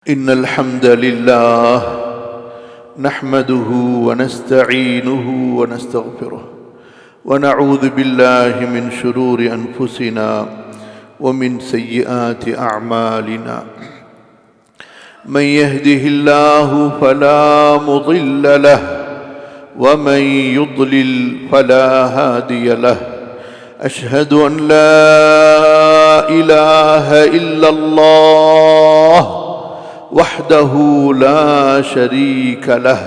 إن الحمد لله نحمده ونستعينه ونستغفره ونعوذ بالله من شرور أنفسنا ومن سيئات أعمالنا من يهده الله فلا مضل له ومن يضلل فلا هادي له أشهد أن لا إله إلا الله وحده لا شريك له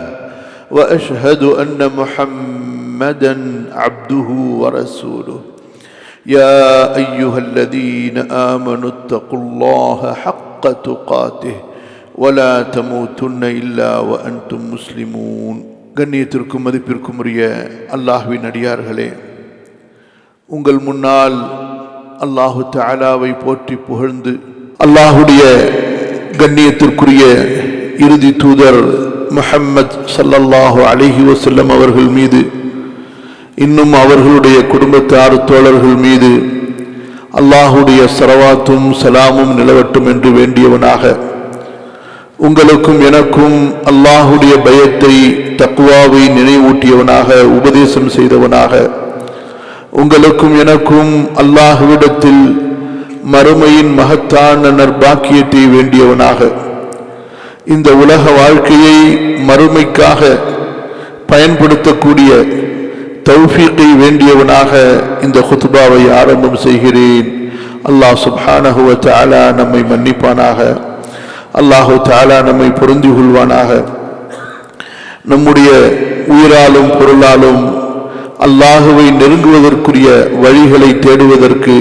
وأشهد أن محمدا عبده ورسوله يا أيها الذين آمنوا اتقوا الله حق تقاته ولا تموتن إلا وأنتم مسلمون. கண்ணியத்திற்கும் மதிப்பிற்கும் உரிய அல்லாஹ்வின் அடியார்களே, உங்கள் முன்னால் அல்லாஹு தஆலாவை போற்றி புகழ்ந்து அல்லாஹுடைய கண்ணியத்திற்குரிய இறுதி தூதர் முஹம்மது ஸல்லல்லாஹு அலைஹி வஸல்லம் அவர்கள் மீது, இன்னும் அவர்களுடைய குடும்பத்தார் தோழர்கள் மீது அல்லாஹுடைய ஸலவாத்தும் சலாமும் நிலவட்டும் என்று வேண்டியவனாக, உங்களுக்கும் எனக்கும் அல்லாஹுடைய பயத்தை தக்வாவை நினைவூட்டியவனாக, உபதேசம் செய்தவனாக, உங்களுக்கும் எனக்கும் அல்லாஹ்விடத்தில் மறுமையின் மகத்தான நற்பாக்கியத்தை வேண்டியவனாக, இந்த உலக வாழ்க்கையை மறுமைக்காக பயன்படுத்தக்கூடிய தௌஃபீக்கை வேண்டியவனாக இந்த குத்பாவை ஆரம்பம் செய்கிறேன். அல்லாஹ் சுப்ஹானஹு வ தஆலா நம்மை மன்னிப்பானாக. அல்லாஹு தஆலா நம்மை பொருந்தி கொள்வானாக. நம்முடைய உயிராலும் பொருளாலும் அல்லாஹுவை நெருங்குவதற்குரிய வழிகளை தேடுவதற்கு,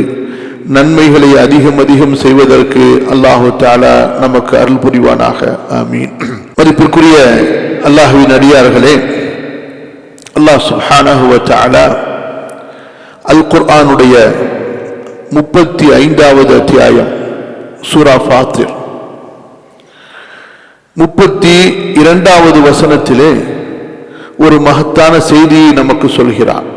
நன்மைகளை அதிகம் அதிகம் செய்வதற்கு அல்லாஹு தஆலா நமக்கு அருள் புரிவானாக. ஆமீன். மதிப்பிற்குரிய அல்லாஹ்வின் அடியார்களே, அல்லாஹ் சுப்ஹானஹு வ தஆலா அல் குர்ஆனுடைய 35வது அத்தியாயம் சூரா ஃபாத்திர் 32வது வசனத்திலே ஒரு மகத்தான செய்தியை நமக்கு சொல்கிறார்.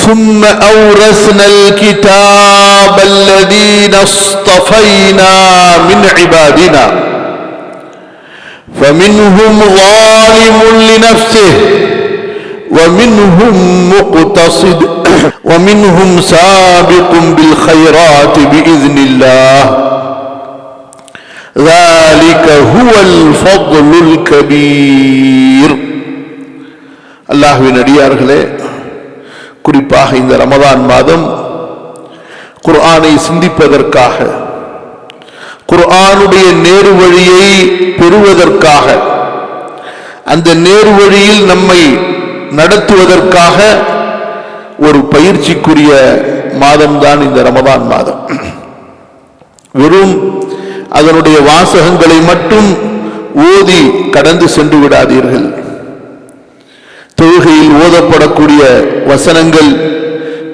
ثم أورثنا الكتاب الذين اصطفينا من عبادنا فمنهم ظالم لنفسه ومنهم مقتصد ومنهم سابق بالخيرات بإذن الله ذلك هو الفضل الكبير. அல்லாஹ்வின் அடியார்களே, குறிப்பாக இந்த ரமதான் மாதம் குர்ஆனை சிந்திப்பதற்காக, குர்ஆனுடைய நேரு வழியை பெறுவதற்காக, அந்த நேரு வழியில் நம்மை நடத்துவதற்காக ஒரு பயிற்சிக்குரிய மாதம்தான் இந்த ரமதான் மாதம். வெறும் அதனுடைய வாசகங்களை மட்டும் ஓதி கடந்து சென்று விடாதீர்கள். தொழுகையில் ஓதப்படக்கூடிய வசனங்கள்,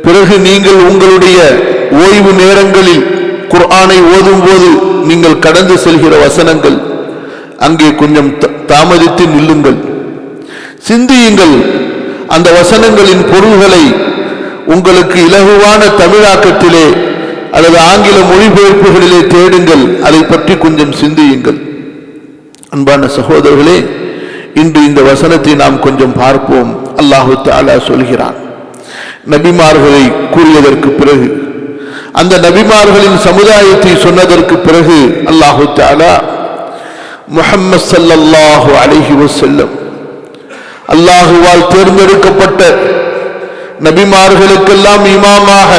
பிறகு நீங்கள் உங்களுடைய ஓய்வு நேரங்களில் குர்ஆனை ஓதும் போது நீங்கள் கடந்து செல்கிற வசனங்கள், அங்கே கொஞ்சம் தாமதித்து நில்லுங்கள், சிந்தியுங்கள். அந்த வசனங்களின் பொருள்களை உங்களுக்கு இலகுவான தமிழாக்கத்திலே அல்லது ஆங்கில மொழிபெயர்ப்புகளிலே தேடுங்கள். அதை பற்றி கொஞ்சம் சிந்தியுங்கள். அன்பான சகோதரர்களே, இன்று இந்த வசனத்தை நாம் கொஞ்சம் பார்ப்போம். அல்லாஹு தஆலா சொல்கிறான், நபிமார்களை கூறியதற்கு பிறகு, அந்த நபிமார்களின் சமுதாயத்தை சொன்னதற்கு பிறகு அல்லாஹு தஆலா முஹம்மது ஸல்லல்லாஹு அலைஹி வஸல்லம், அல்லாஹுவால் தேர்ந்தெடுக்கப்பட்ட நபிமார்களுக்கெல்லாம் இமாமாக,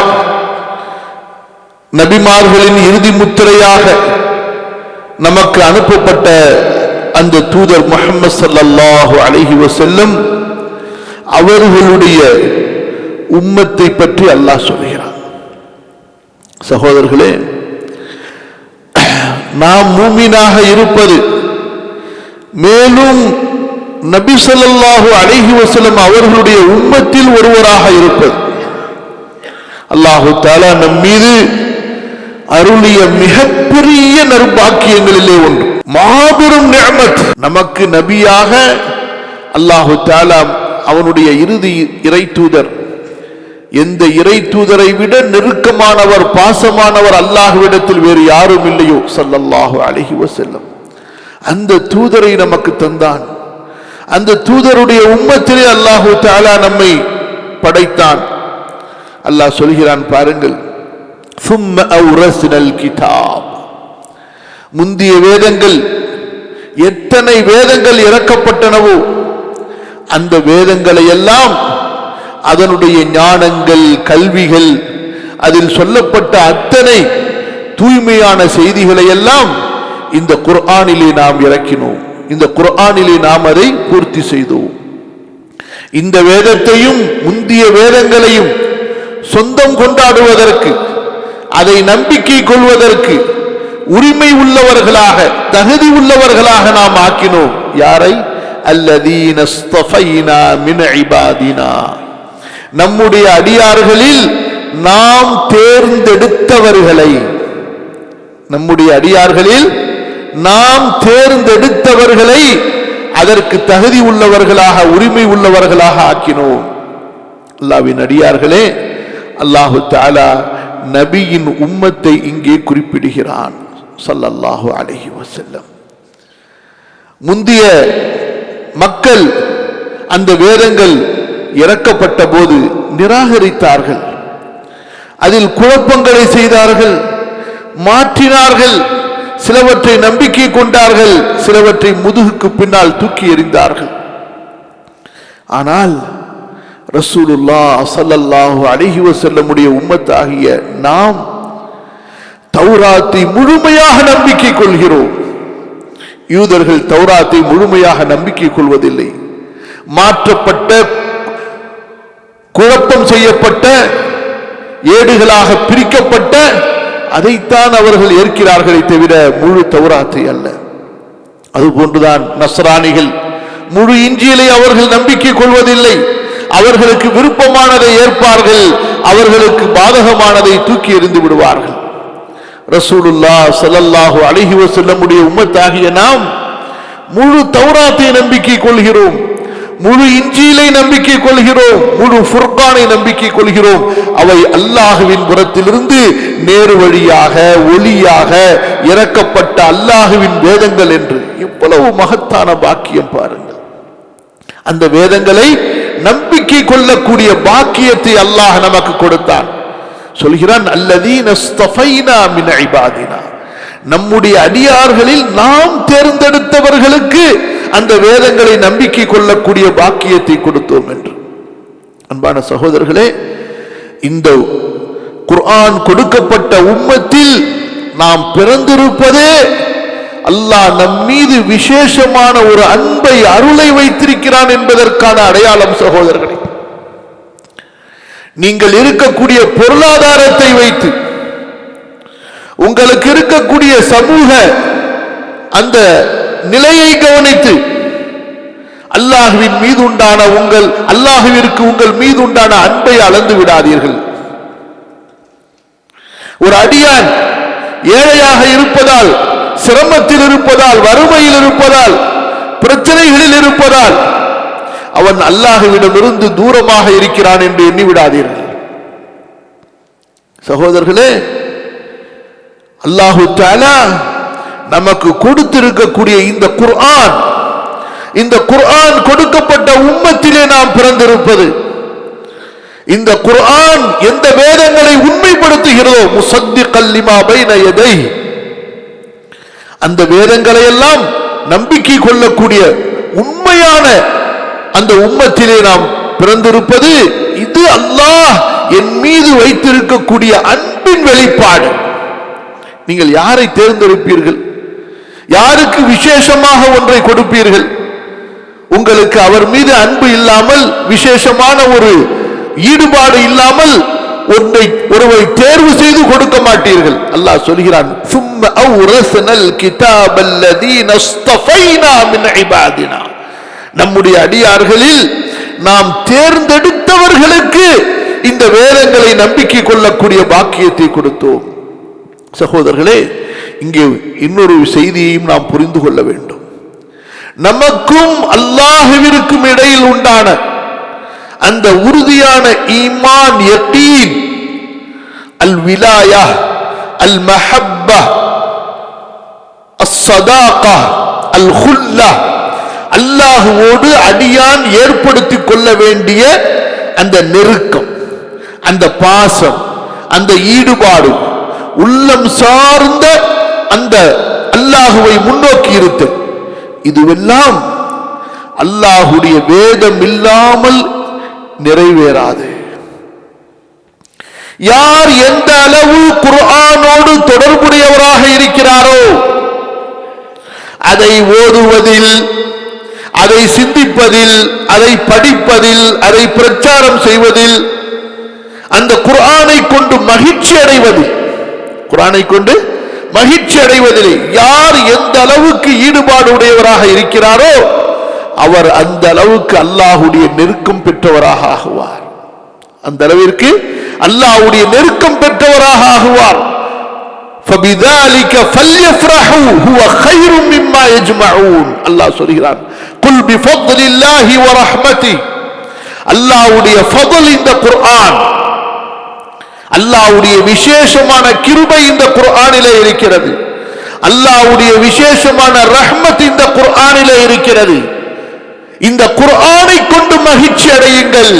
நபிமார்களின் இறுதி முத்திரையாக நமக்கு அனுப்பப்பட்ட அந்த தூதர் முஹம்மது ஸல்லல்லாஹு அலைஹி வஸல்லம் அவர்களுடைய உம்மத்தை பற்றி அல்லாஹ் சொல்கிறான். சகோதரர்களே, நாம் மூமினாக இருப்பது, மேலும் நபி ஸல்லல்லாஹு அலைஹி வஸல்லம் அவர்களுடைய உம்மத்தில் ஒருவராக இருப்பது, அல்லாஹு தஆலா நம் மீது அருளிய மிகப்பெரிய நற்பாக்கியங்களிலே ஒன்று, மாபெரும் நிஅமத். நமக்கு நபியாக அல்லாஹு தஆலா அவனுடைய இறுதி இறை தூதர் எந்த இறை தூதரை விட நெருக்கமானவர், பாசமானவர் அல்லாஹ்விடத்தில் வேறு யாரும் இல்லையோ ஸல்லல்லாஹு அலைஹி வஸல்லம். அந்த தூதரை நமக்கு தந்தான். அந்த தூதருடைய உம்மத்திலே அல்லாஹு தஆலா நம்மை படைத்தான். அல்லாஹ் சொல்கிறான் பாருங்கள், ثُمَّ أَوْرَثْنَا الْكِتَابَ. முந்திய வேதங்கள், எத்தனை வேதங்கள் இறக்கப்பட்டனவோ அந்த வேதங்களை எல்லாம், அதனுடைய ஞானங்கள், கல்விகள், அதில் சொல்லப்பட்ட அத்தனை தூய்மையான செய்திகளை எல்லாம் இந்த குர்ஆனிலே நாம் இறக்கினோம். இந்த குர்ஆனிலே நாம் அதை பூர்த்தி செய்தோம். இந்த வேதத்தையும் முந்திய வேதங்களையும் சொந்தம் கொண்டாடுவதற்கு, அதை நம்பிக்கை கொள்வதற்கு உரிமை உள்ளவர்களாக, தகுதி உள்ளவர்களாக நாம் ஆக்கினோம். யாரை? அல்லதீன ஸ்தஃபைனா மின் இபாதினா, நம்முடைய அடியார்களில் நாம் தேர்ந்தெடுத்தவர்களை, நம்முடைய அடியார்களில் நாம் தேர்ந்தெடுத்தவர்களை அதற்கு தகுதி உள்ளவர்களாக, உரிமை உள்ளவர்களாக ஆக்கினோம். அல்லாஹ்வின் அடியார்களே, அல்லாஹு தஆலா நபியின் உம்மத்தை இங்கே குறிப்பிடுகிறான் ஸல்லல்லாஹு அலைஹி வஸல்லம். முந்திய மக்கள் அந்த வேதங்கள் இறக்கப்பட்ட போது நிராகரித்தார்கள், அதில் குழப்பங்களை செய்தார்கள், மாற்றினார்கள், சிலவற்றை நம்பிக்கை கொண்டார்கள், சிலவற்றை முதுகுக்கு பின்னால் தூக்கி எறிந்தார்கள். ஆனால் ரசூலுல்லாஹ் ஸல்லல்லாஹு அலைஹி வஸல்லமுடைய உம்மத்தாகிய நாம் தௌராத்தை முழுமையாக நம்பிக்கை கொள்கிறோம். யூதர்கள் தௌராத்தை முழுமையாக நம்பிக்கை கொள்வதில்லை. மாற்றப்பட்ட, குழப்பம் செய்யப்பட்ட, ஏடுகளாக பிரிக்கப்பட்ட அதைத்தான் அவர்கள் ஏற்கிறார்களே தவிர முழு தௌராத்தை அல்ல. அதுபோன்றுதான் நஸ்ரானிகள் முழு இஞ்சிலை அவர்கள் நம்பிக்கை கொள்வதில்லை. அவர்களுக்கு விருப்பமானதை ஏற்பார்கள், அவர்களுக்கு பாதகமானதை தூக்கி எறிந்து விடுவார்கள். ரசூலுல்லாஹ் ஸல்லல்லாஹு அலைஹி வஸல்லமுடைய உம்மத்தாகிய நாம் முழு தௌராத்தை நம்பிக்கை கொள்கிறோம், முழு இஞ்சிலை நம்பிக்கை கொள்கிறோம், முழு ஃபுர்கானை நம்பிக்கை கொள்கிறோம். அவை அல்லாஹுவின் புறத்திலிருந்து நேரு வழியாக, ஒளியாக இறக்கப்பட்ட அல்லாஹுவின் வேதங்கள் என்று. எவ்வளவு மகத்தான பாக்கியம் பாருங்கள்! அந்த வேதங்களை நம்பிக்கை கொள்ளக்கூடிய பாக்கியத்தை அல்லாஹ் நமக்கு கொடுத்தான். சொல்கிறான், அல்லதீன ஸ்தஃபைனா மின் இபாதினா, நம்முடைய அடியார்களில் நாம் தேர்ந்தெடுத்தவர்களுக்கு அந்த வேதங்களை நம்பிக்கை கொள்ளக்கூடிய பாக்கியத்தை கொடுத்தோம் என்று. அன்பான சகோதரர்களே, இந்த குர்ஆன் கொடுக்கப்பட்ட உம்மத்தில் நாம் பிறந்திருப்பதே அல்லாஹ் நம் மீது விசேஷமான ஒரு அன்பை, அருளை வைத்திருக்கிறான் என்பதற்கான அடையாளம். சகோதரர்களே, நீங்கள் இருக்கக்கூடிய பொருளாதாரத்தை வைத்து, உங்களுக்கு இருக்கக்கூடிய சமூக அந்த நிலையை கவனித்து அல்லாஹ்வின் மீது உண்டான அல்லாஹ்விற்கு உங்கள் மீது உண்டான அன்பை அளந்து விடாதீர்கள். ஒரு அடியான் ஏழையாக இருப்பதால், சிரமத்தில் இருப்பதால், வறுமையில் இருப்பதால், பிரச்சனைகளில் இருப்பதால் அவன் அல்லாஹ்விடமிருந்து தூரமாக இருக்கிறான் என்று எண்ணிவிடாதீர்கள். சகோதரர்களே, அல்லாஹு தஆலா நமக்கு கொடுத்திருக்கக்கூடிய இந்த குர்ஆன், இந்த குர்ஆன் கொடுக்கப்பட்ட உம்மத்திலே நாம் பிறந்திருப்பது, இந்த குர்ஆன் எந்த வேதங்களை உண்மைப்படுத்துகிறதோ, முஸத்திகல் லிமா பைன யதை, அந்த வேதங்களை எல்லாம் நம்பிக்கை கொள்ளக்கூடிய உண்மையான அந்த உம்மத்திலே நாம் பிறந்திருப்பது, இது அல்லாஹ் என் மீது வைத்திருக்கக்கூடிய அன்பின் வெளிப்பாடு. நீங்கள் யாரை தேர்ந்தெடுப்பீர்கள்? யாருக்கு விசேஷமாக ஒன்றை கொடுப்பீர்கள்? உங்களுக்கு அவர் மீது அன்பு இல்லாமல், விசேஷமான ஒரு ஈடுபாடு இல்லாமல் ஒருவரை தேர்வு செய்து கொடுக்க மாட்டீர்கள். அல்லாஹ் சொல்கிறான், ثُمَّ أَوْرَثْنَا الْكِتَابَ الَّذِينَ اصْطَفَيْنَا مِنْ عِبَادِنَا, நம்முடைய அடியார்களில் நாம் தேர்ந்தெடுத்தவர்களுக்கு இந்த வேதங்களை நம்பிக்கை கொள்ளக்கூடிய பாக்கியத்தை கொடுத்தோம். சகோதரர்களே, இங்கே இன்னொரு செய்தியையும் நாம் புரிந்து கொள்ள வேண்டும். நமக்கும் அல்லாஹ்விற்கும் இடையில் உண்டான அந்த உறுதியான ஈமான், யகீன், அல் விலாயா, அல் மஹப்பா, அஸ்ஸதாகா, அல் குல்லா, அல்லாஹ்வோடு அடியான் ஏற்படுத்திக் கொள்ள வேண்டிய அந்த நெருக்கம், அந்த பாசம், அந்த ஈடுபாடு, உள்ளம் சார்ந்த அந்த அல்லாஹுவை முன்னோக்கி இருத்த, இதுவெல்லாம் அல்லாஹுடைய வேதம் இல்லாமல் நிறைவேறாது. யார் எந்த அளவு குர்ஆனோடு தொடர்புடையவராக இருக்கிறாரோ, அதை ஓதுவதில், அதை சிந்திப்பதில், அதை படிப்பதில், அதை பிரச்சாரம் செய்வதில், அந்த குர்ஆனை கொண்டு மகிழ்ச்சி அடைவதில், குர்ஆனை கொண்டு மகிழ்ச்சி அடைவதில் யார் எந்த அளவுக்கு ஈடுபாடு உடையவராக இருக்கிறாரோ அவர் அந்த அளவுக்கு அல்லாஹ்வுடைய நெருக்கம் பெற்றவராக ஆகுவார். அந்த அளவிற்கு அல்லாஹ்வுடைய நெருக்கம் பெற்றவராக ஆகுவார். فَبِذَلِكَ فَلْيَفْرَحُوا هُوَ خَيْرٌ مِّمَّا يَجْمَعُونَ. அல்லாஹ் சொல்கிறான், قُلْ بِفَضْلِ اللَّهِ وَرَحْمَتِهِ. அல்லாஹ்வுடைய ஃபضல் இந்த குர்ஆன், அல்லாஹ்வுடைய விசேஷமான கிருபை இந்த குர்ஆனிலே இருக்கிறது. அல்லாஹ்வுடைய விசேஷமான ரஹ்மத் இந்த குர்ஆனிலே இருக்கிறது. இந்த குர்ஆனை கொண்டு மகிழ்ச்சி அடையுங்கள்.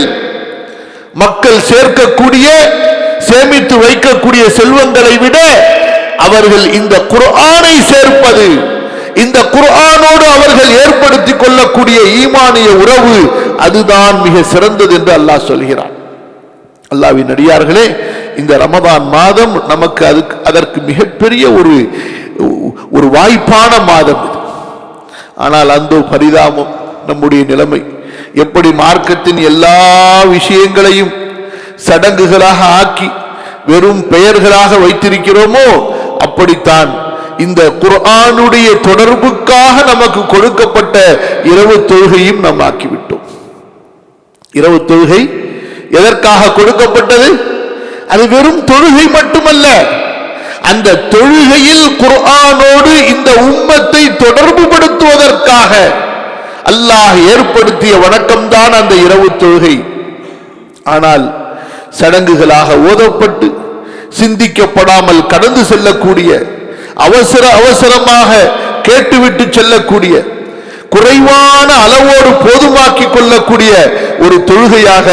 மக்கள் சேர்க்கக்கூடிய, சேமித்து வைக்கக்கூடிய செல்வங்களை விட அவர்கள் இந்த குர்ஆனை சேர்ப்பது, இந்த குர்ஆனோடு அவர்கள் ஏற்படுத்திக் கொள்ளக்கூடிய ஈமானிய உறவு, அதுதான் மிக சிறந்தது என்று அல்லாஹ் சொல்கிறான். அல்லாஹ்வின் அடியார்களே, இந்த ரமதான் மாதம் நமக்கு அதற்கு மிகப்பெரிய ஒரு வாய்ப்பான மாதம் இது. ஆனால் அந்த பரிதாபம், நம்முடைய நிலைமை எப்படி மார்க்கத்தின் எல்லா விஷயங்களையும் சடங்குகளாக ஆக்கி வெறும் பெயர்களாக வைத்திருக்கிறோமோ, அப்படித்தான் இந்த குர்ஆனுடைய தொடர்புக்காக நமக்கு கொடுக்கப்பட்ட இரவு தொழுகையும் நாம் ஆக்கிவிட்டோம். இரவு தொழுகை எதற்காக கொடுக்கப்பட்டது? அது வெறும் தொழுகை மட்டுமல்ல, அந்த தொழுகையில் குர்ஆனோடு இந்த உம்மத்தை தொடர்பு படுத்துவதற்காக அல்லாஹ் ஏற்படுத்திய வணக்கம்தான் அந்த இரவு தொழுகை. ஆனால் சடங்குகளாக ஓதப்பட்டு சிந்திக்கப்படாமல் கடந்து செல்லக்கூடிய, அவசரமாக கேட்டுவிட்டு செல்லக்கூடிய, குறைவான அளவோடு போதுமாக்கி கொள்ளக்கூடிய ஒரு தொழுகையாக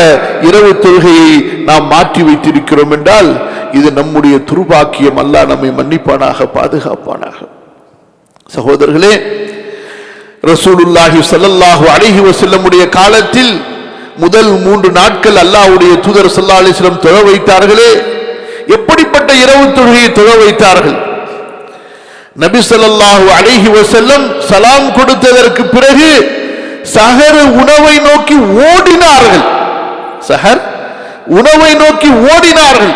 இரவு தொழுகையை நாம் மாற்றி வைத்திருக்கிறோம் என்றால் இது நம்முடைய துர்பாக்கியம். அல்லாஹ் நம்மை மன்னிப்பானாக, பாதுகாப்பானாக. சகோதரர்களே, ரசூலுல்லாஹி ஸல்லல்லாஹு அலைஹி வஸல்லமுடைய காலத்தில் முதல் 3 நாட்கள் அல்லாஹ்வுடைய தூதர் ஸல்லல்லாஹு அலைஹி வஸல்லம் தொழ வைத்தார்களே, எப்படிப்பட்ட இரவு தொழுகையை தொழ வைத்தார்கள்? நபி ஸல்லல்லாஹு அலைஹி வஸல்லம் சலாம் கொடுத்ததற்கு பிறகு சஹர் உணவை நோக்கி ஓடினார்கள். சஹர் உணவை நோக்கி ஓடினார்கள்.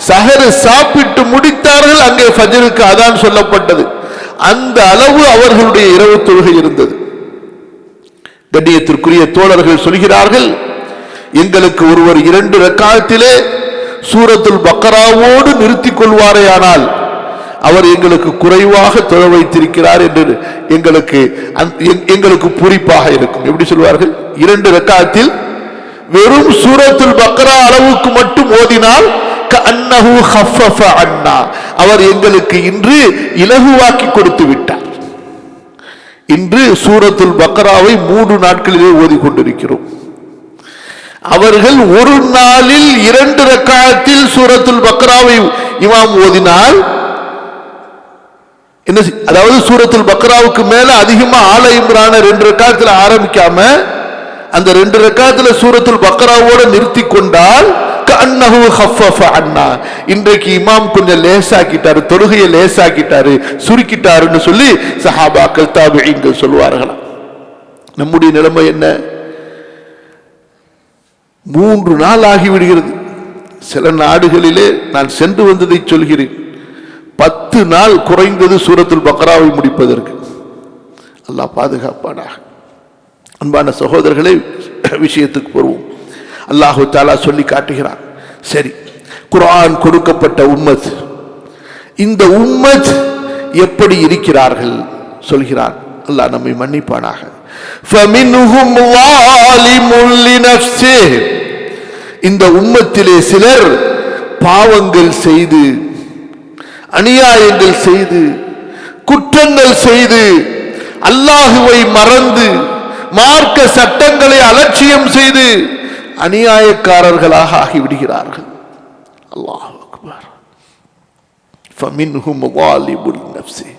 சஹர் சாப்பிட்டு முடித்தார்கள். அங்கே ஃபஜ்ருக்கு அதான் சொல்லப்பட்டது. அந்த அளவு அவர்களுடைய இரவு தொழுகை இருந்தது. கண்ணியத்திற்குரிய தோழர்கள் சொல்கிறார்கள், எங்களுக்கு ஒருவர் 2 ரக்காத்திலே சூரத்துல் பக்கராவோடு நிறுத்திக் கொள்வாரேயானால் அவர் எங்களுக்கு குறைவாக தொழ வைத்திருக்கிறார் என்று எங்களுக்கு பூரிப்பாக இருக்கும். எப்படி சொல்வார்கள்? 2 ரக்காத்தில் வெறும் சூரத்துல் பக்கரா அளவுக்கு மட்டும் ஓதினால் கஅன்னஹு ஹஃபஃப அன்னா, அவர் எங்களுக்கு இன்று இலகுவாக்கி கொடுத்து விட்டார். இன்று சூரத்துல் பக்கராவை 3 நாட்களிலே ஓதிக்கொண்டிருக்கிறோம். அவர்கள் ஒரு நாளில் 2 ரக்காத்தில் சூரத்துல் பக்கராவை இமாம் ஓதினால் என்ன, அதாவது சூரத்துல் பக்கராவுக்கு மேல அதிகமா ஆல இம்ரான 2 ரக்காத்துல ஆரம்பிக்காம அந்த 2 ரக்காத்துல சூரத்துல் பக்கராவோட நிறுத்தி கொண்டால் கஅன்னஹு ஹஃபஃப அன்னா, இன்றைக்கு இமாம் கொஞ்சம் லேசாக்கிட்டாரு, தொழுகையை லேசாக்கிட்டாரு, சுருக்கிட்டாருன்னு சொல்லி சஹாபாக்கள் தாபிஈன்கள் சொல்வார்களாம். நம்முடைய நிலைமை என்ன? 3 நாள் ஆகிவிடுகிறது. சில நாடுகளிலே நான் சென்று வந்ததை சொல்கிறேன், 10 நாள் குறைந்தது சூரத்துல் பக்கராவை முடிப்பதற்கு. அல்லாஹ் பாதுகாப்பானாக. அன்பான சகோதரர்களே, விஷயத்துக்கு வருவோம். அல்லாஹு தஆலா சொல்லி காட்டுகிறான். சரி, குர்ஆன் கொடுக்கப்பட்ட உம்மத், இந்த உம்மத் எப்படி இருக்கிறார்கள் சொல்கிறான். அல்லாஹ் நம்மை மன்னிப்பானாக. فَمِنْهُمْ ظَالِمٌ لِنَفْسِهِ. இந்த உம்மத்திலே சிலர் பாவங்கள் செய்து, அநியாயங்கள் செய்து, குற்றங்கள் செய்து, அல்லாஹுவை மறந்து, மார்க்க சட்டங்களை அலட்சியம் செய்து அநியாயக்காரர்களாக ஆகிவிடுகிறார்கள். அல்லாஹ் அக்பர். فَمِنْهُمْ ظَالِمٌ لِنَفْسِهِ.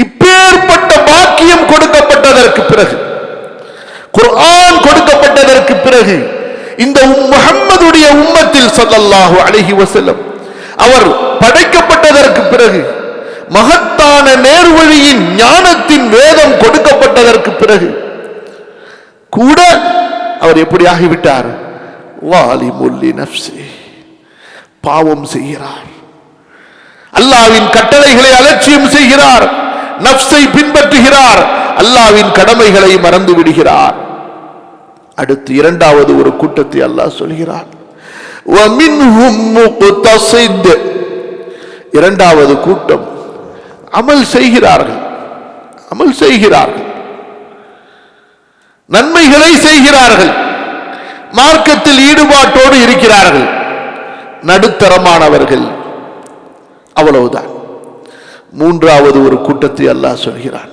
இப்பேற்பட்ட பாக்கியம் கொடுக்கப்பட்டதற்கு பிறகு, குர்ஆன் கொடுக்கப்பட்டதற்கு பிறகு, இந்த முஹம்மதுடைய உம்மத்தில் ஸல்லல்லாஹு அலைஹி வஸல்லம் அவர் படைக்கப்பட்டதற்கு பிறகு, மகத்தான நேர்வழியின் ஞானத்தின் வேதம் கொடுக்கப்பட்டதற்கு பிறகு கூட அவர் எப்படி ஆகிவிட்டார்? வாலிமுல் லினஃப்ஸி, பாவம் செய்கிறார், அல்லாஹ்வின் கட்டளைகளை அலட்சியம் செய்கிறார், நஃப்ஸை பின்பற்றுகிறார், அல்லாஹ்வின் கடமைகளை மறந்து விடுகிறார். அடுத்து இரண்டாவது ஒரு கூட்டத்தை அல்லாஹ் சொல்கிறார், வமின்ஹும் முக்தஸித். இரண்டாவது கூட்டம் அமல் செய்கிறார்கள், அமல் செய்கிறார்கள், நன்மைகளை செய்கிறார்கள், மார்க்கத்தில் ஈடுபாட்டோடு இருக்கிறார்கள், நடுத்தரமானவர்கள், அவ்வளவுதான். மூன்றாவது ஒரு கூட்டத்தை அல்லாஹ் சொல்கிறான்,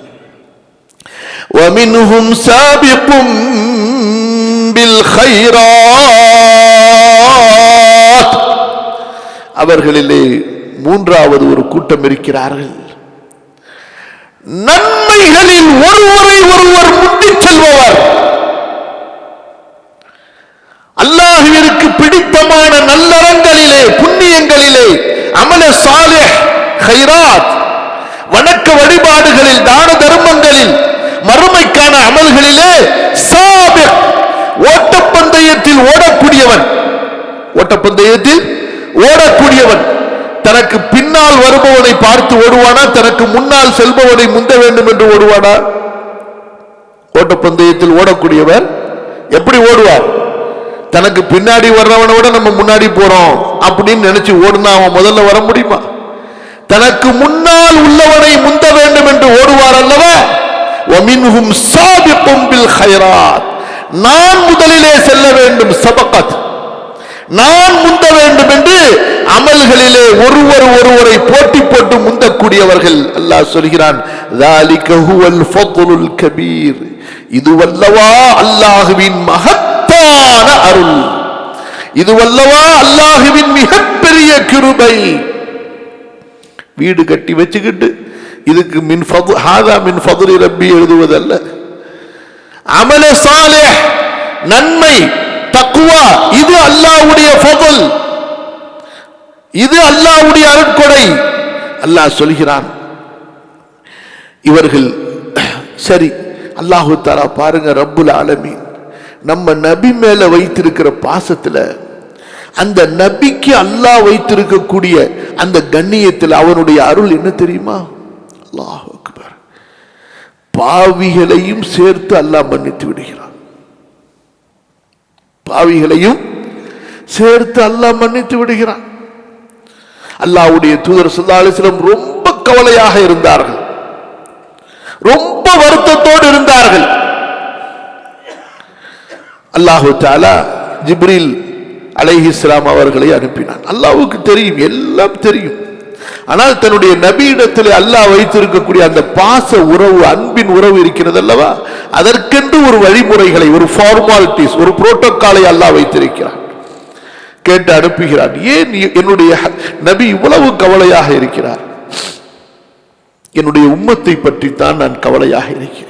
وَمِنْهُمْ سَابِقٌ بِالْخَيْرَاتِ. அவர்களிலே மூன்றாவது ஒரு கூட்டம் இருக்கிறார்கள், நன்மைகளில் ஒருவரை ஒருவர் முந்திச் செல்பவர், அல்லாஹ்விற்கு பிடித்தமான நல்லறங்களிலே, புண்ணியங்களிலே, அமல சாலிஹ், கைராத், வணக்க வழிபாடுகளில், தான தர்மங்களில், மறுமைக்கான அமல்களிலே சாபிக், ஓட்டப்பந்தயத்தில் ஓடக்கூடியவன், ஓட்டப்பந்தயத்தில் ஓடக்கூடியவன். தனக்கு பின்னால் வருபவனை பார்த்து ஓடுவானா, தனக்கு முன்னால் செல்பவனை முந்த வேண்டும் என்று ஓடுவானா? ஓட்டப்பந்தயத்தில் ஓடக்கூடியவர் எப்படி ஓடுவார்? தனக்கு பின்னாடி வர்றவனோட நம்ம முன்னாடி போறோம் அப்படின்னு நினைச்சு ஓடுனா அவன் முதல்ல வர முடியுமா? தனக்கு முன்னால் உள்ளவனை முந்த வேண்டும் என்று ஓடுவார் அல்லவா? وَمِنْهُمْ سَابِقٌ بِالْخَيْرَاتِ. நான் முதலிலே செல்ல வேண்டும், சபகத், நான் முந்த வேண்டும் என்று அமல்களிலே ஒருவர் ஒருவரை போட்டி போட்டு முந்தக்கூடியவர்கள். அல்லாஹ் சொல்கிறான், ذَلِكَ هُوَ الْفَضْلُ الْكَبِيرُ. இதுவல்லவா அல்லாஹ்வின் மகத்தான அருள், இதுவல்லவா அல்லாஹ்வின் மிகப்பெரிய கிருபை. வீடு கட்டி வச்சுக்கிட்டு இதுக்கு மின் ஹாதா மின் ஃபதுலி ரப்பி எழுதுவதல்ல. அமல சாலிஹ், நன்மை, தக்வா, இது அல்லாஹ்வுடைய ஃபதுல், இது அல்லாஹ்வுடைய அருட்கொடை. அல்லாஹ் சொல்கிறான், இவர்கள் சரி. அல்லாஹு தஆலா பாருங்க, ரப்புல் ஆலமீன் நம்ம நபி மேல வைத்திருக்கிற பாசத்துல, அந்த நபிக்கு அல்லாஹ் வைத்திருக்கக்கூடிய அந்த கண்ணியத்தில் அவனுடைய அருள் என்ன தெரியுமா? அல்லாஹ் அக்பர். பாவிகளையும் சேர்த்து அல்லாஹ் மன்னித்து விடுகிறான், பாவிகளையும் சேர்த்து அல்லாஹ் மன்னித்து விடுகிறான். அல்லாஹ்வுடைய தூதர் ஸல்லல்லாஹு அலைஹி வஸல்லம் ரொம்ப கவலையாக இருந்தார்கள், ரொம்ப வருத்தத்தோடு இருந்தார்கள். அல்லாஹு தஆலா ஜிப்ரீல் அலைஹிஸ்ஸலாம் அவர்களை அனுப்பினான். அல்லாஹ்வுக்கு தெரியும், எல்லாம் தெரியும். ஆனால் தன்னுடைய நபியிடத்தில் அல்லாஹ் வைத்திருக்கக்கூடிய அந்த பாச உறவு, அன்பின் உறவு இருக்கிறது அல்லவா, அதற்கென்று ஒரு வழிமுறைகளை, ஒரு ஃபார்மாலிட்டிஸ், ஒரு புரோட்டோகாலை அல்லாஹ் வைத்திருக்கிறான். கேட்டு அனுப்புகிறான், ஏன் என்னுடைய நபி இவ்வளவு கவலையாக இருக்கிறார்? என்னுடைய உம்மத்தை பற்றி தான் நான் கவலையாக இருக்கிறேன்.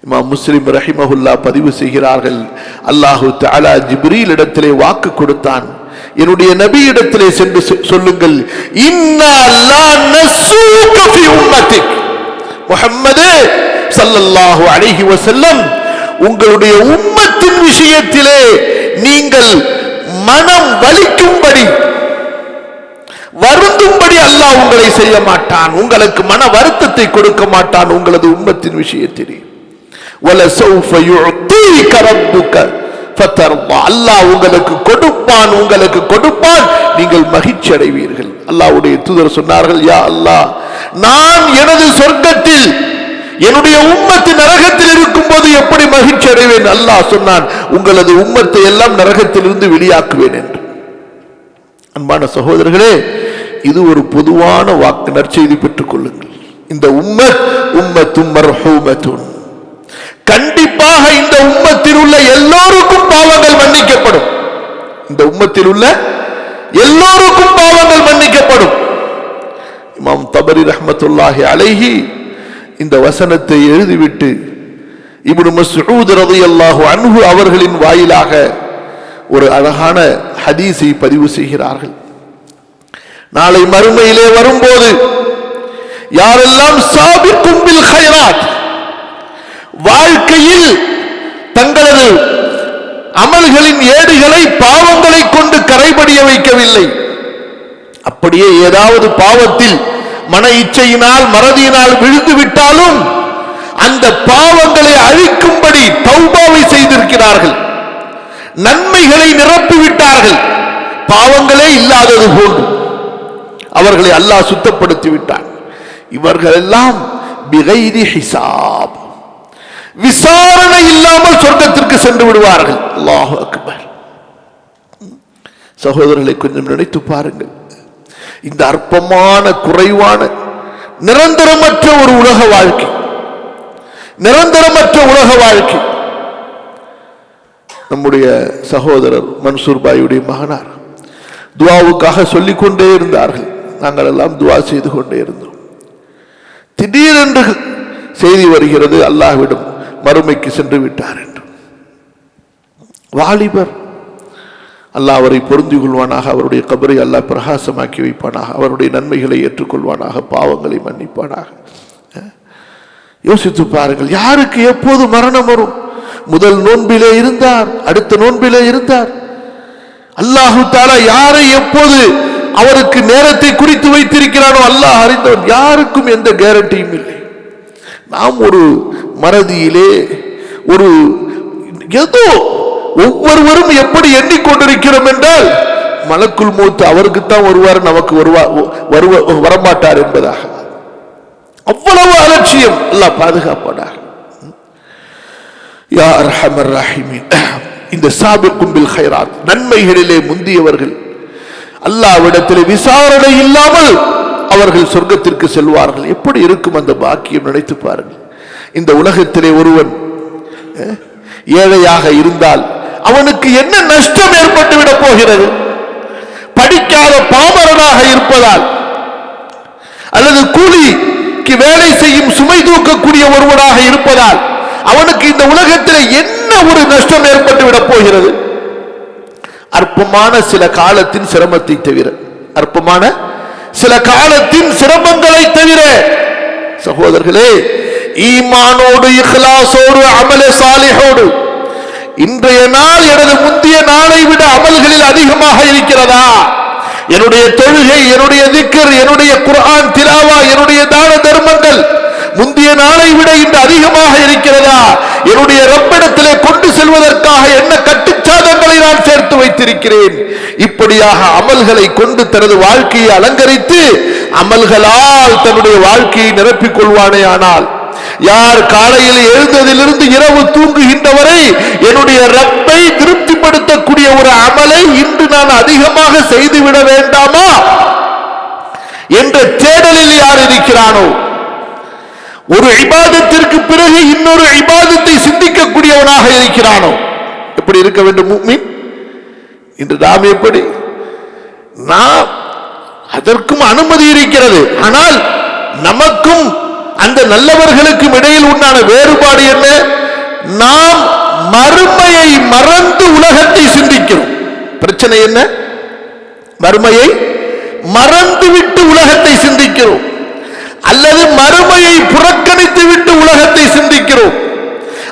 இமாம் முஸ்லிம் ரஹிமஹுல்லா பதிவு செய்கிறார்கள், அல்லாஹு தஆலா ஜிப்ரீல் இடத்திலே வாக்கு கொடுத்தான், என்னுடைய நபி இடத்திலே சென்று சொல்லுங்கள், இன்னா லா நஸூக ஃபி உம்மத்திக், முஹம்மதே ஸல்லல்லாஹு அலைஹி வஸல்லம், உங்களுடைய உம்மத்தின் விஷயத்திலே நீங்கள் மனம் வலிக்கும்படி, வருந்தும்படி அல்லாஹ் உங்களை செய்ய மாட்டான், உங்களுக்கு மன வருத்தத்தை கொடுக்க மாட்டான் உங்களது உம்மத்தின் விஷயத்திலே. وَلَسَوْفَ يُعْطِيكَ رَبُّكَ فَتَرْضَى. அல்லாஹ் உங்களுக்கு கொடுப்பான், உங்களுக்கு கொடுப்பான், நீங்கள் மகிழ்ச்சி அடைவீர்கள். அல்லாஹ்வுடைய தூதர் சொன்னார்கள், யா அல்லாஹ், நான் எனது சொர்க்கத்தில் என்னுடைய உம்மத்து நரகத்தில் இருக்கும் போது எப்படி மகிழ்ச்சி அடைவேன்? அல்லாஹ் சொன்னான், உங்களது உம்மத்தை எல்லாம் நரகத்திலிருந்து வெளியாக்குவேன் என்று. அன்பான சகோதரர்களே, இது ஒரு பொதுவான வாக்கு, நற்செய்தி பெற்றுக் கொள்ளுங்கள். இந்த உம்மத்தும் மர்ஹூமத்துன், கண்டிப்பாக இந்த உம்மத்தில் உள்ள எல்லோருக்கும் பாவங்கள் மன்னிக்கப்படும். இந்த உம்மத்தில் உள்ள எல்லோருக்கும் பாவங்கள் மன்னிக்கப்படும். இமாம் தபரி ரஹ்மத்துல்லாஹி அலைஹி இந்த வசனத்தை எழுதிவிட்டு இப்னு மஸ்ஊத் ரலியல்லாஹு அன்ஹு அவர்களின் வாயிலாக ஒரு அழகான ஹதீஸை பதிவு செய்கிறார்கள். நாளை மறுமையிலே வரும்போது யாரெல்லாம் சாபிக்கும் பில் கைராத், வாழ்க்கையில் தங்களது அமல்களின் ஏடுகளை பாவங்களை கொண்டு கரைபடிய வைக்கவில்லை, அப்படியே ஏதாவது பாவத்தில் மன இச்சையினால் மறதியினால் விழுந்து விட்டாலும் அந்த பாவங்களை அழிக்கும்படி தௌபாவை செய்திருக்கிறார்கள், நன்மைகளை நிரப்பிவிட்டார்கள், பாவங்களே இல்லாதது போன்று அவர்களை அல்லாஹ் சுத்தப்படுத்தி விட்டான். இவர்கள் எல்லாம் பிகைரி ஹிசாப், விசாரணை இல்லாமல் சொர்க்கத்திற்கு சென்று விடுவார்கள். அல்லாஹு அக்பர். சகோதரர்களை கொஞ்சம் நினைத்து பாருங்கள். இந்த அற்பமான, குறைவான, நிரந்தரமற்ற ஒரு உலக வாழ்க்கை, நிரந்தரமற்ற உலக வாழ்க்கை. நம்முடைய சகோதரர் மன்சூர் பாயுடைய மகனார் துவாவுக்காக சொல்லிக் கொண்டே இருந்தார்கள். நாங்கள் எல்லாம் துவா செய்து கொண்டே இருந்தோம். திடீரென்று செய்தி வருகிறது, அல்லாஹ்விடம் மறுமைக்கு சென்று விட்டார் என்று. வாலிபர், அல்லாஹ் அவரை பொருந்தி கொள்வானாக, அவருடைய கபரை அல்லாஹ் பிரகாசமாக்கி வைப்பானாக, அவருடைய நன்மைகளை ஏற்றுக்கொள்வானாக, பாவங்களை மன்னிப்பானாக. யோசித்து பாருங்கள், யாருக்கு எப்போது மரணம் வரும்? முதல் நோன்பிலே இருந்தார், அடுத்த நோன்பிலே இருந்தார். அல்லாஹு தஆலா யாரை எப்போது அவருக்கு நேரத்தை குறித்து வைத்திருக்கிறானோ அல்லாஹ் அறிந்தவன். யாருக்கும் எந்த கேரண்டியும் இல்லை. நாம் ஒரு மறதியிலே, ஒரு ஏதோ ஒவ்வொருவரும் எப்படி எண்ணிக்கொண்டிருக்கிறோம் என்றால், மலக்குல் மௌத் அவருக்குத்தான் வருவார், நமக்கு வரமாட்டார் என்பதாக. அவ்வளவு அலட்சியம். அல்லாஹ் பாதுகாப்பானாக. யா அர்ஹமர் ரஹீமீன். இந்த சாபிக்கும் பில் கைராத், நன்மைகளிலே முந்தியவர்கள், அல்லாஹ்விடத்தில் விசாரணை இல்லாமல் அவர்கள் சொர்க்கத்திற்கு செல்வார்கள். எப்படி இருக்கும் அந்த பாக்கியம்? நினைத்து பாருங்கள். இந்த உலகத்திலே ஒருவன் ஏழையாக இருந்தால் அவனுக்கு என்ன நஷ்டம் ஏற்பட்டு விட போகிறது? படிக்காத பாமரனாக இருப்பதால் அல்லது கூலிக்கு வேலை செய்யும் சுமை தூக்கக்கூடிய ஒருவனாக இருப்பதால் அவனுக்கு இந்த உலகத்தில் என்ன ஒரு நஷ்டம் ஏற்பட்டு விட போகிறது? அற்பமான சில காலத்தின் சிரமத்தை தவிர, அற்பமான சில காலத்தின் சிரமங்களை தவிர. சகோதரர்களே, ஈமானோடு, இஹ்லாஸோடு, அமலே சாலிஹோடு இன்றைய நாள் எனது முந்தைய நாளை விட அமல்களில் அதிகமாக இருக்கிறதா? என்னுடைய தொழுகை, என்னுடைய திக்ர், என்னுடைய குர்ஆன் திலாவா, என்னுடைய தான தர்மங்கள் முந்தைய நாளை விட இன்று அதிகமாக இருக்கிறதா? என்னுடைய ரப்பிடத்திலே கொண்டு செல்வதற்காக என்ன கட்டுச்சாதங்களை நான் சேர்த்து வைத்திருக்கிறேன்? இப்படியாக அமல்களை கொண்டு தனது வாழ்க்கையை அலங்கரித்து அமல்களால் தன்னுடைய வாழ்க்கையை நிரப்பிக் கொள்வானே ஆனால், யார் காலையில் எழுந்ததிலிருந்து இரவு தூங்குகின்ற வரை என்னுடைய ரப்பை திருப்திப்படுத்தக்கூடிய ஒரு அமலை இன்று நான் அதிகமாக செய்துவிட வேண்டாமா என்ற தேடலில் யார் இருக்கிறானோ, ஒரு இபாதத்திற்கு பிறகு இன்னொரு இபாதத்தை சிந்திக்கக்கூடியவனாக இருக்கிறானோ, எப்படி இருக்க வேண்டும் முஃமின்? இன்று நாம் எப்படி? நாம் அதற்கும் அனுமதி இருக்கிறது. ஆனால் நமக்கும் அந்த நல்லவர்களுக்கும் இடையில் உண்டான வேறுபாடு என்ன? நாம் மறுமையை மறந்து உலகத்தை சிந்திக்கிறோம். பிரச்சனை என்ன? மறுமையை மறந்துவிட்டு உலகத்தை சிந்திக்கிறோம், அல்லது மறுமையை புறக்கணித்து விட்டு உலகத்தை சிந்திக்கிறோம்,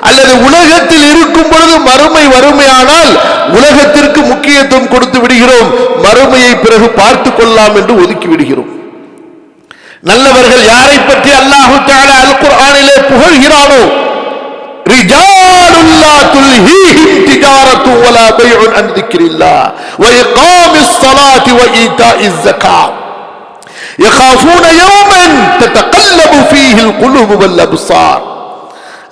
அல்லது உலகத்தில் இருக்கும் பொழுது மறுமை வறுமையானால் உலகத்திற்கு முக்கியத்துவம் கொடுத்து விடுகிறோம், மறுமையை பிறகு பார்த்துக் கொள்ளலாம் என்று ஒதுக்கி விடுகிறோம். நல்லவர்கள் யாரை பற்றி அல்லாஹு தஆலா அல் குர்ஆனிலே புகழ்கிறானோ, ரிஜாலுல் லா துல்ஹீஹிம் திஜாரத்து வலா பைஉன் அன் திக்ரில்லாஹ் வ இகாமிஸ் ஸலாத்தி வ ஈதாஇஸ் ஸகாத் யகாஃபூன யௌமன் ததகல்லபு ஃபீஹில் குலூபு வல் அப்சார்.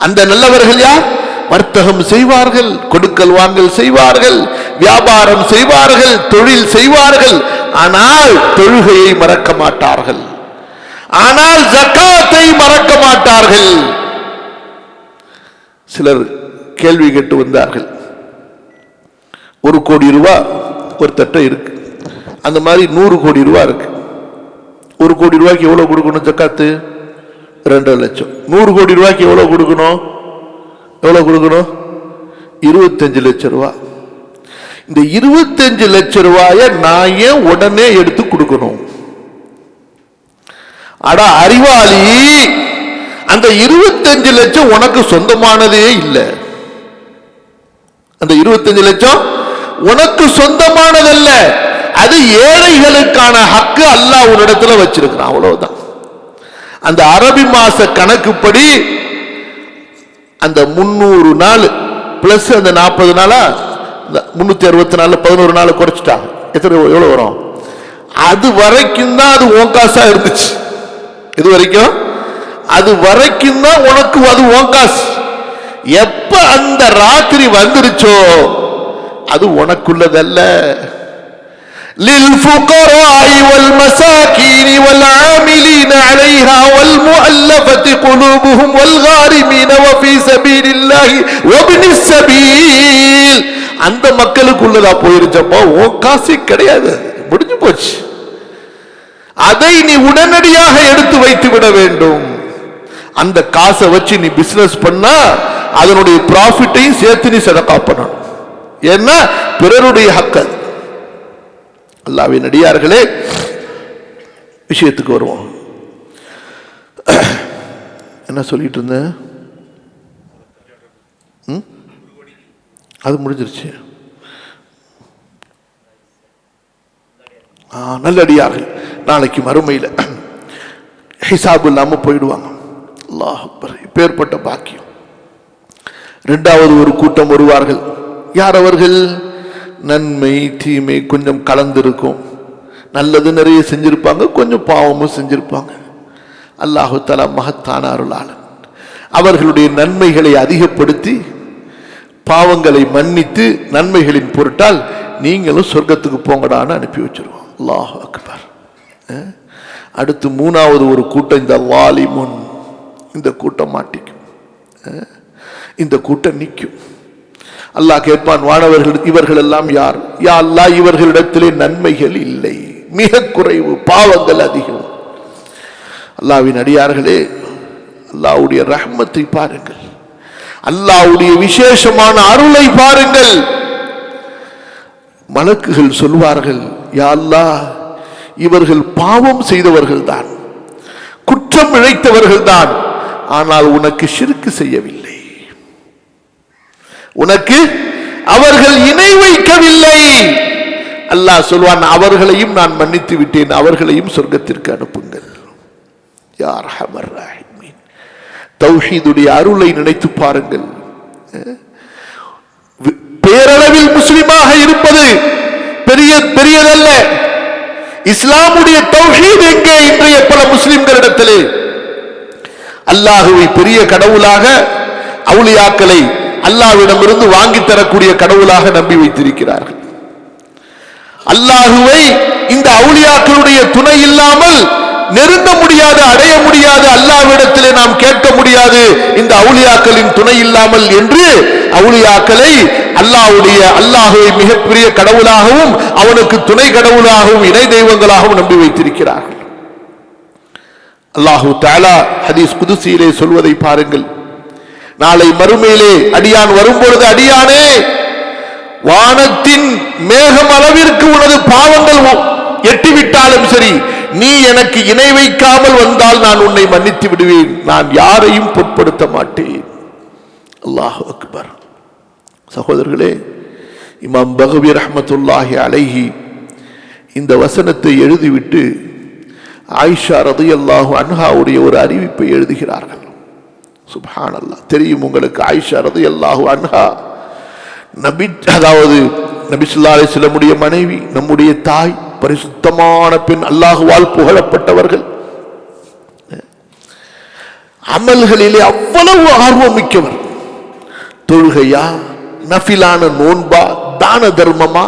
அந்த நல்லவர்கள் யார்? வர்த்தகம் செய்வார்கள், கொடுக்கல் வாங்கல் செய்வார்கள், வியாபாரம் செய்வார்கள், தொழில் செய்வார்கள். ஆனால் தொழுகையை மறக்க மாட்டார்கள், ஆனால் ஜக்காத்தை மறக்க மாட்டார்கள். சிலர் கேள்வி கேட்டு வந்தார்கள், 1 கோடி ரூபாய் ஒரு தட்டை இருக்கு, அந்த மாதிரி 100 கோடி ரூபாய் இருக்கு. 1 கோடி ரூபாய்க்கு எவ்வளவு கொடுக்கணும் ஜக்காத்து? 2 லட்சம். 100 கோடி ரூபாய்க்கு எவ்வளவு கொடுக்கணும்? 25 லட்சம் ரூபாய். இந்த 25 லட்சம் ரூபாயை நான் ஏன் உடனே எடுத்து கொடுக்கணும்? அட அறிவாளி, அந்த 25 லட்சம் உனக்கு சொந்தமானதே இல்லை. அந்த 25 லட்சம் உனக்கு சொந்தமானதல்ல, அது ஏழைகளுக்கான ஹக்கு அல்லாஹ் உன்னிடத்துல வச்சிருக்கிறான், அவ்வளவுதான். அந்த அரபி மாச கணக்குப்படி அந்த 300 நாள் பிளஸ் அந்த 40 நாளா 364 11 நாள் குறைச்சிட்டாங்க. எவ்வளவு வரும்? அது வரைக்கும் தான் அது உன் காசா இருந்துச்சு. இது வரைக்கும் அது வரைக்கும் தான் உனக்கு அது உன் காசு. எப்ப அந்த ராத்திரி வந்துருச்சோ அது உனக்குள்ளதல்ல. للفقراء والمساكين والعاملين عليها والمؤلفة قلوبهم والغارمين وفي سبيل الله وابن السبيل. அந்த மக்களுக்குள்ளதா போயிருச்சப்பா, உன் காசு கிடையாது, முடிஞ்சு போச்சு. அதை நீ உடனடியாக எடுத்து வைத்து விட வேண்டும். அந்த காசை வச்சு நீ பிசினஸ் பண்ணா அதனுடைய ப்ராஃபிட்டையும் சேர்த்து நீ சதகா பண்ணணும். ஏன்னா பிறருடைய ஹக்கு. அல்லாஹ்வின் அடியார்களே, விஷயத்துக்கு வருவோம். என்ன சொல்லிட்டு இருந்தேன்? அது முடிஞ்சிருச்சு. நல்லடியார்கள் நாளைக்கு மறுமையில் ஹிசாபு இல்லாம போயிடுவாங்க. அல்லாஹ் அக்பர், இப்பேற்பட்ட பாக்கியம். 2வது ஒரு கூட்டம் வருவார்கள். யார் அவர்கள்? நன்மை தீமை கொஞ்சம் கலந்திருக்கும். நல்லது நிறைய செஞ்சிருப்பாங்க, கொஞ்சம் பாவமும் செஞ்சிருப்பாங்க. அல்லாஹு தஆலா மகத்தான அருளாளன். அவர்களுடைய நன்மைகளை அதிகப்படுத்தி பாவங்களை மன்னித்து நன்மைகளின் பொருட்டால் நீங்களும் சொர்க்கத்துக்கு போங்கடான்னு அனுப்பி வச்சிருவோம். அல்லாஹ் அக்பர். அடுத்து 3வது ஒரு கூட்டம், இந்த வாலிமுன். இந்த கூட்டம் மாட்டிக்கும், இந்த கூட்டம் நிற்கும். அல்லாஹ் கேட்பான், வானவர்கள் இவர்கள் எல்லாம் யார்? யா அல்லாஹ், இவர்களிடத்திலே நன்மைகள் இல்லை, மிக குறைவு, பாவங்கள் அதிகம். அல்லாஹ்வின் அடியார்களே, அல்லாஹ்வுடைய ரஹ்மத்தை பாருங்கள், அல்லாஹ்வுடைய விசேஷமான அருளை பாருங்கள். மலக்குகள் சொல்வார்கள், யா அல்லாஹ், இவர்கள் பாவம் செய்தவர்கள் தான், குற்றம் இழைத்தவர்கள் தான், ஆனால் உனக்கு ஷிர்க் செய்யவில்லை, உனக்கு அவர்கள் இணை வைக்கவில்லை. அல்லாஹ் சொல்வான், அவர்களையும் நான் மன்னித்து விட்டேன், அவர்களையும் சொர்க்கத்திற்கு அனுப்புங்கள். யா அர்ஹமர் ரஹீமீன். தௌஹீதுடைய அருளை நினைத்து பாருங்கள். பேரளவில் முஸ்லிமாக இருப்பது பெரியதல்ல. இஸ்லாமுடைய தௌஹீத் எங்கே? இன்றைய பல முஸ்லிம்களிடத்திலே அல்லாஹுவை பெரிய கடவுளாக, அவுலியாக்களை அல்லாஹ்விடமிருந்து வாங்கி தரக்கூடிய கடவுளாக நம்பி வைத்திருக்கிறார்கள். அல்லாஹுவை இந்த அவுலியாக்களுடைய துணை இல்லாமல் நெருங்க முடியாது, அடைய முடியாது, அல்லாஹ்விடத்திலே நாம் கேட்க முடியாது, இந்த அவுலியாக்களின் துணை இல்லாமல் என்று அவுலியாக்களை அல்லாஹுவை மிகப்பெரிய கடவுளாகவும் அவனுக்கு துணை கடவுளாகவும் இணை தெய்வங்களாகவும் நம்பி வைத்திருக்கிறார்கள். அல்லாஹு தஆலா ஹதீஸ் குதுசியிலே சொல்வதை பாருங்கள். நாளை மறுமையிலே அடியான் வரும்பொழுது, அடியானே, வானத்தின் மேகம் அளவிற்கு உனது பாவங்கள் எட்டிவிட்டாலும் சரி, நீ எனக்கு இணை வைக்காமல் வந்தால் நான் உன்னை மன்னித்து விடுவேன், நான் யாரையும் பொருட்படுத்த மாட்டேன். அல்லாஹு அக்பர். சகோதரர்களே, இமாம் பகவி ரஹ்மத்துல்லாஹி அலைஹி இந்த வசனத்தை எழுதிவிட்டு ஆயிஷா ரலியல்லாஹு அன்ஹாவுடைய ஒரு அறிவிப்பை எழுதுகிறார்கள். சுப்ஹானல்லாஹ். தெரியும் உங்களுக்கு, ஆயிஷா ரலியல்லாஹு அன்ஹா நபி ஸல்லல்லாஹு அலைஹி வஸல்லமுடைய மனைவி, நம்முடைய தாய், பரிசுத்தமான பெண், அல்லாஹ்வால் புகழப்பட்டவர்கள். அமல்களிலே அவ்வளவு ஆர்வம் மிக்கவர். தொழுகையா, நஃபிலான நோன்பா, தான தர்மமா?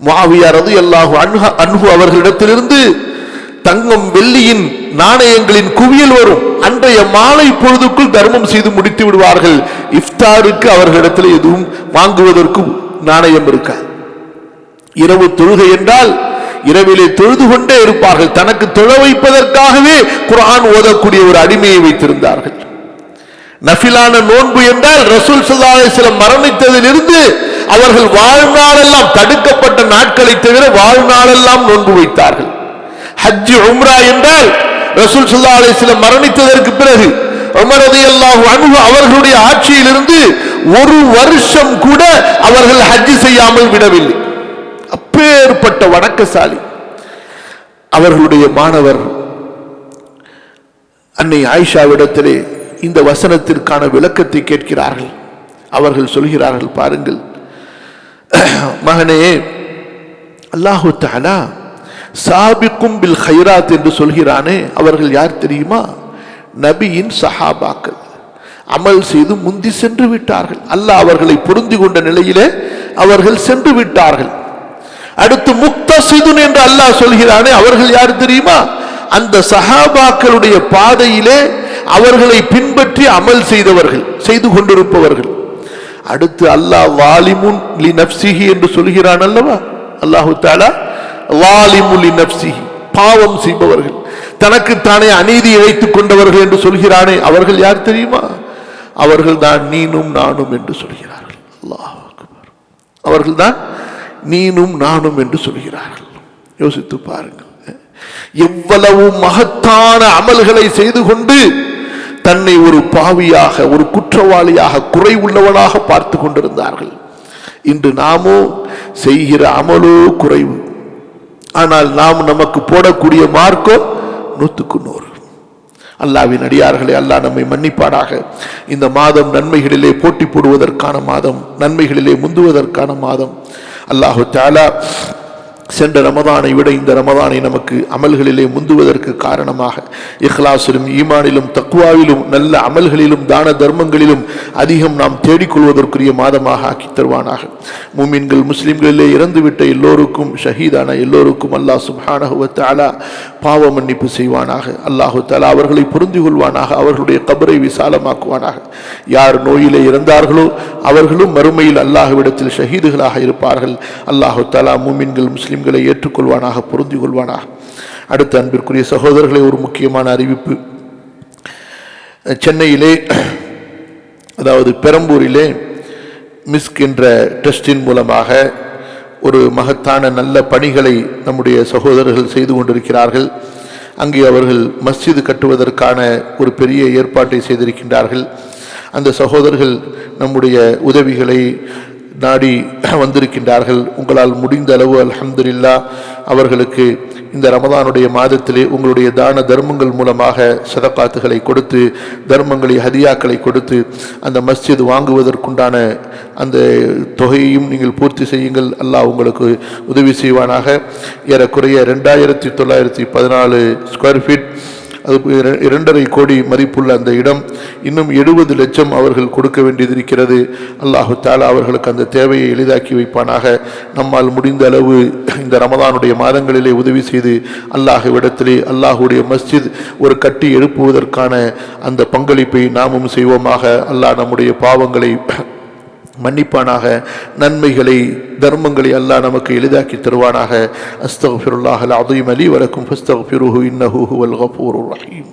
முஆவியா ரலியல்லாஹு அன்ஹு அவர்களிடத்திலிருந்து தங்கம் வெள்ளியின் நாணயங்களின் குவியல் வரும். அன்றைய மாலை பொழுதுக்குள் தர்மம் செய்து முடித்து விடுவார்கள். இஃப்தாருக்கு அவர்களிடத்தில் எதுவும் வாங்குவதற்கு நாணயம் இருக்காது. இரவு தொழுகை என்றால் இரவிலே தொழுது கொண்டே இருப்பார்கள். தனக்கு தொழ வைப்பதற்காகவே குர்ஆன் ஓதக்கூடிய ஒரு அடிமையை வைத்திருந்தார்கள். நஃபிலான நோன்பு என்றால் ரசூல் ஸல்லல்லாஹு அலைஹி வஸல்லம் மரணித்ததிலிருந்து அவர்கள் வாழ்நாளெல்லாம், தடுக்கப்பட்ட நாட்களை தவிர வாழ்நாளெல்லாம் நோன்பு வைத்தார்கள். ஹஜ் உம்ரா என்றால் ரசூல் ஸல்லல்லாஹு அலைஹி வஸல்லம் மரணித்ததற்கு பிறகு உமர் ரலியல்லாஹு அன்ஹு அவர்களுடைய ஆட்சியிலிருந்து ஒரு வருஷம் கூட அவர்கள் ஹஜ் செய்யாமல் விடவில்லை. அப்பேற்பட்ட வணக்கசாலி. அவர்களுடைய மாணவர் அன்னை ஆயிஷாவிடத்திலே இந்த வசனத்திற்கான விளக்கத்தை கேட்கிறார்கள். அவர்கள் சொல்கிறார்கள், பாருங்கள் மகனே, அல்லாஹு தஆலா சாபிக்கும் பில் கைராத் என்று சொல்கிறானே, அவர்கள் யார் தெரியுமா? நபியின் சஹாபாக்கள். அமல் செய்து முந்தி சென்று விட்டார்கள். அல்லாஹ் அவர்களை பொருந்தி கொண்ட நிலையிலே அவர்கள் சென்று விட்டார்கள். அடுத்து முக்தசிதுன் என்று அல்லாஹ் சொல்கிறானே, அவர்கள் யார் தெரியுமா? அந்த சஹாபாக்களுடைய பாதையிலே அவர்களை பின்பற்றி அமல் செய்தவர்கள், செய்து கொண்டிருப்பவர்கள். அடுத்து அல்லாஹ் வாலிமுன் லி நஃப்ஸிஹி என்று சொல்கிறான் அல்லவா? அல்லாஹு தஆலா வாலிமுன் லி நஃப்ஸிஹி, பாவம் செய்பவர்கள், தனக்கு தானே அநீதி இழைத்துக் கொண்டவர்கள் என்று சொல்கிறானே, அவர்கள் யார் தெரியுமா? அவர்கள் தான் நீனும் நானும் என்று சொல்கிறார்கள். அல்லாஹ் அக்பர். அவர்கள் தான் நீனும் நானும் என்று சொல்கிறார்கள். யோசித்து பாருங்கள், எவ்வளவு மகத்தான அமல்களை செய்து கொண்டு தன்னை ஒரு பாவியாக, ஒரு குற்றவாளியாக, குறை உள்ளவனாக பார்த்து கொண்டிருந்தார்கள். இன்று நாமோ செய்கிற அமலோ குறைவு, ஆனால் நாம் நமக்கு போடக்கூடிய மார்க்கோ 100க்கு 100. அல்லாஹ்வின் அடியார்களே, அல்லாஹ் நம்மை மன்னிப்பாடாக. இந்த மாதம் நன்மைகளிலே போட்டி போடுவதற்கான மாதம், நன்மைகளிலே முந்துவதற்கான மாதம். அல்லாஹு தஆலா சென்ற ரமதானை விட இந்த ரமதானை நமக்கு அமல்களிலே முந்துவதற்கு காரணமாக இஹ்லாஸிலும், ஈமானிலும், தக்வாவிலும், நல்ல அமல்களிலும், தான தர்மங்களிலும் அதிகம் நாம் தேடிக்கொள்வதற்குரிய மாதமாக ஆக்கி தருவானாக. மூமின்கள், முஸ்லிம்களிலே இறந்துவிட்ட எல்லோருக்கும், ஷஹீதான எல்லோருக்கும் அல்லாஹ் சுப்ஹானஹு வ தஆலா பாவ மன்னிப்பு செய்வானாக. அல்லாஹு தஆலா அவர்களை புரிந்து கொள்வானாக, அவர்களுடைய கபரை விசாலமாக்குவானாக. யார் நோயிலே இறந்தார்களோ அவர்களும் மறுமையில் அல்லாஹ்விடத்தில் ஷஹீதுகளாக இருப்பார்கள். அல்லாஹு தஆலா மூமின்கள், முஸ்லிம்களை ஏற்றுக்கொள்வானாக, புரிந்து கொள்வானாக. அடுத்த அன்பிற்குரிய சகோதரர்களை, ஒரு முக்கியமான அறிவிப்பு. சென்னையிலே, அதாவது பெரம்பூரிலே மிஸ்க் என்ற ட்ரஸ்டின் மூலமாக ஒரு மகத்தான நல்ல பணிகளை நம்முடைய சகோதரர்கள் செய்து கொண்டிருக்கிறார்கள். அங்கே அவர்கள் மஸ்ஜிது கட்டுவதற்கான ஒரு பெரிய ஏற்பாட்டை செய்திருக்கின்றார்கள். அந்த சகோதரர்கள் நம்முடைய உதவிகளை நாடி வந்திருக்கின்றார்கள். உங்களால் முடிந்த அளவு அல்ஹம்துலில்லாஹ் அவர்களுக்கு இந்த ரமதானுடைய மாதத்திலே உங்களுடைய தான தர்மங்கள் மூலமாக சதகாத்துகளை கொடுத்து, தர்மங்களை, ஹதியாக்களை கொடுத்து அந்த மஸ்ஜித் வாங்குவதற்குண்டான அந்த தொகையையும் நீங்கள் பூர்த்தி செய்யுங்கள். அல்லாஹ் உங்களுக்கு உதவி செய்வானாக. ஏறக்குறைய 2914 ஸ்கொயர் ஃபீட், அது 2.5 கோடி மதிப்புள்ள அந்த இடம். இன்னும் 70 லட்சம் அவர்கள் கொடுக்க வேண்டியதிருக்கிறது. அல்லாஹு தஆலா அவர்களுக்கு அந்த தேவையை எளிதாக்கி வைப்பானாக. நம்மால் முடிந்த அளவு இந்த ரமதானுடைய மாதங்களிலே உதவி செய்து அல்லாஹ்விடத்திலே அல்லாஹுடைய மஸ்ஜித் ஒரு கட்டி எழுப்புவதற்கான அந்த பங்களிப்பை நாமும் செய்வோமாக. அல்லாஹ் நம்முடைய பாவங்களை மன்னிப்பானாக, நன்மைகளை, தர்மங்களை அல்லாஹ் நமக்கு எளிதாக்கி தருவானாக. அஸ்தக்ஃபிருல்லாஹல் அஸீம் லி வ லக்கும் ஃபஸ்தக்ஃபிருஹு இன்னஹு ஹுவல் கஃபூருர் ரஹீம்.